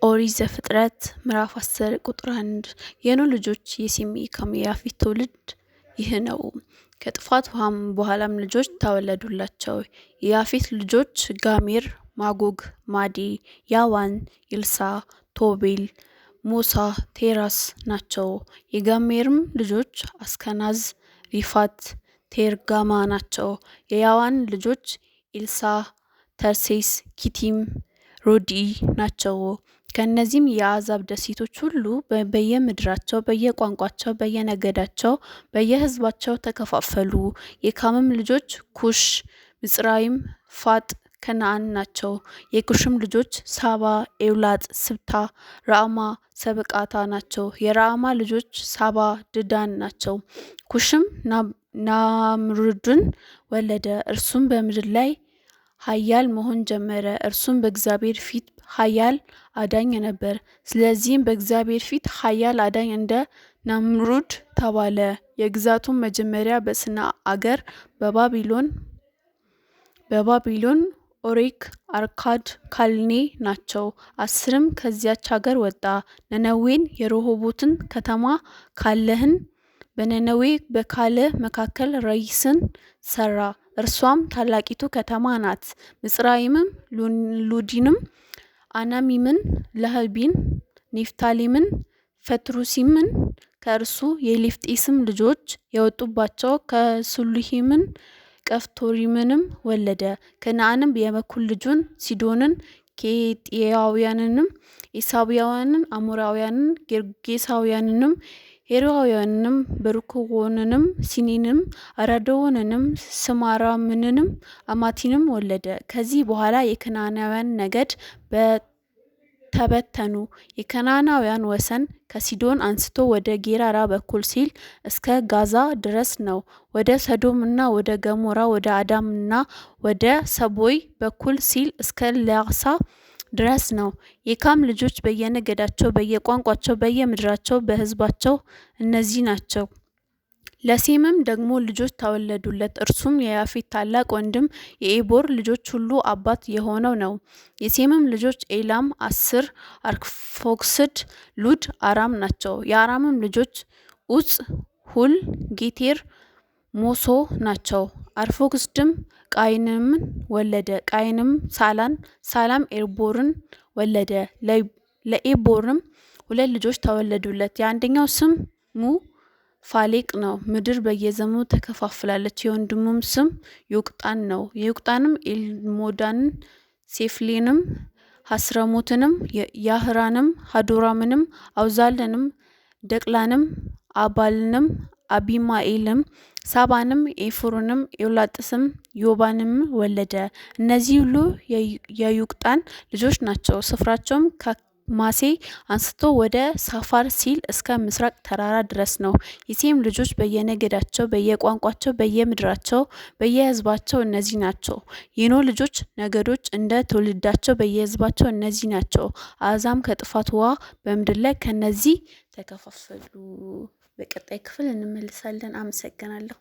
ኦሪት ዘፍጥረት ምዕራፍ 10 ቁጥር 1 የኖህ ልጆች የሴም የካም የያፌት ትውልድ ይህ ነው። ከጥፋት ውሃም በኋላም ልጆች ተወለዱላቸው። የያፌት ልጆች ጋሜር፣ ማጎግ፣ ማዴ፣ ያዋን፣ ይልሳ፣ ቶቤል፣ ሞሳ፣ ቴራስ ናቸው። የጋሜርም ልጆች አስከናዝ፣ ሪፋት፣ ቴርጋማ ናቸው። የያዋን ልጆች ኢልሳ፣ ተርሴስ፣ ኪቲም፣ ሮዲ ናቸው። ከነዚህም የአሕዛብ ደሴቶች ሁሉ በየምድራቸው በየቋንቋቸው በየነገዳቸው በየሕዝባቸው ተከፋፈሉ። የካምም ልጆች ኩሽ፣ ምጽራይም፣ ፋጥ፣ ከነዓን ናቸው። የኩሽም ልጆች ሳባ፣ ኤውላጥ፣ ስብታ፣ ራዕማ፣ ሰበቃታ ናቸው። የራዕማ ልጆች ሳባ፣ ድዳን ናቸው። ኩሽም ናምሩድን ወለደ። እርሱም በምድር ላይ ኃያል መሆን ጀመረ። እርሱም በእግዚአብሔር ፊት ኃያል አዳኝ ነበር። ስለዚህም በእግዚአብሔር ፊት ኃያል አዳኝ እንደ ናምሩድ ተባለ። የግዛቱም መጀመሪያ በስና አገር በባቢሎን፣ ኦሬክ፣ አርካድ፣ ካልኔ ናቸው። 10ም ከዚያች አገር ወጣ። ነነዌን፣ የረሆቦትን ከተማ፣ ካለህን፣ በነነዌ በካለህ መካከል ረይስን ሰራ። እርሷም ታላቂቱ ከተማ ናት። ምጽራይምም፣ ሉዲንም፣ አናሚምን፣ ለህቢን፣ ኔፍታሌምን፣ ፈትሩሲምን ከእርሱ የሌፍጤስም ልጆች የወጡባቸው ከስሉሂምን ቀፍቶሪምንም ወለደ። ከነዓንም የበኩር ልጁን ሲዶንን፣ ኬጢያውያንንም፣ ኤሳውያንን፣ አሞራውያንን፣ ጌርጌሳውያንንም፣ ሄርዋውያንንም፣ በርኮዎንንም፣ ሲኒንም፣ አራዶውንንም፣ ስማራምንንም፣ አማቲንም ወለደ። ከዚህ በኋላ የከነዓናውያን ነገድ ተበተኑ። የከነዓናውያን ወሰን ከሲዶን አንስቶ ወደ ጌራራ በኩል ሲል እስከ ጋዛ ድረስ ነው። ወደ ሰዶምና ወደ ገሞራ ወደ አዳማና ወደ ሰቦይ በኩል ሲል እስከ ላሳ ድረስ ነው። የካም ልጆች በየነገዳቸው በየቋንቋቸው በየምድራቸው በሕዝባቸው እነዚህ ናቸው። ለሴምም ደግሞ ልጆች ተወለዱለት። እርሱም የያፌት ታላቅ ወንድም የዔቦር ልጆች ሁሉ አባት የሆነው ነው። የሴምም ልጆች ኤላም፣ አስር፣ አርፋክስድ፣ ሉድ፣ አራም ናቸው። የአራምም ልጆች ዑፅ፣ ሁል፣ ጌቴር፣ ሞሶ ናቸው። አርፋክስድም ቃይንምን ወለደ። ቃይንም ሳላን፣ ሳላም ዔቦርን ወለደ። ለዔቦርም 2 ልጆች ተወለዱለት። የአንደኛው ስሙ ፋሌቅ ነው። ምድር በየዘመኑ ተከፋፍላለች። የወንድሙም ስም ዮቅጣን ነው። የዮቅጣንም ኤልሞዳንን፣ ሴፍሌንም፣ ሐስረሞትንም፣ ያህራንም፣ ሀዶራምንም፣ አውዛልንም፣ ደቅላንም፣ አባልንም፣ አቢማኤልም፣ ሳባንም፣ ኤፍሮንም፣ ኤውላጥስም፣ ዮባንም ወለደ። እነዚህ ሁሉ የዮቅጣን ልጆች ናቸው። ስፍራቸውም ከማሴ አንስቶ ወደ ሳፋር ሲል እስከ ምስራቅ ተራራ ድረስ ነው። የሴም ልጆች በየነገዳቸው በየቋንቋቸው በየምድራቸው በየሕዝባቸው እነዚህ ናቸው። የኖህ ልጆች ነገዶች እንደ ትውልዳቸው በየሕዝባቸው እነዚህ ናቸው። አሕዛብም ከጥፋት ውኃ በምድር ላይ ከነዚህ ተከፋፈሉ። በቀጣይ ክፍል እንመልሳለን። አመሰግናለሁ።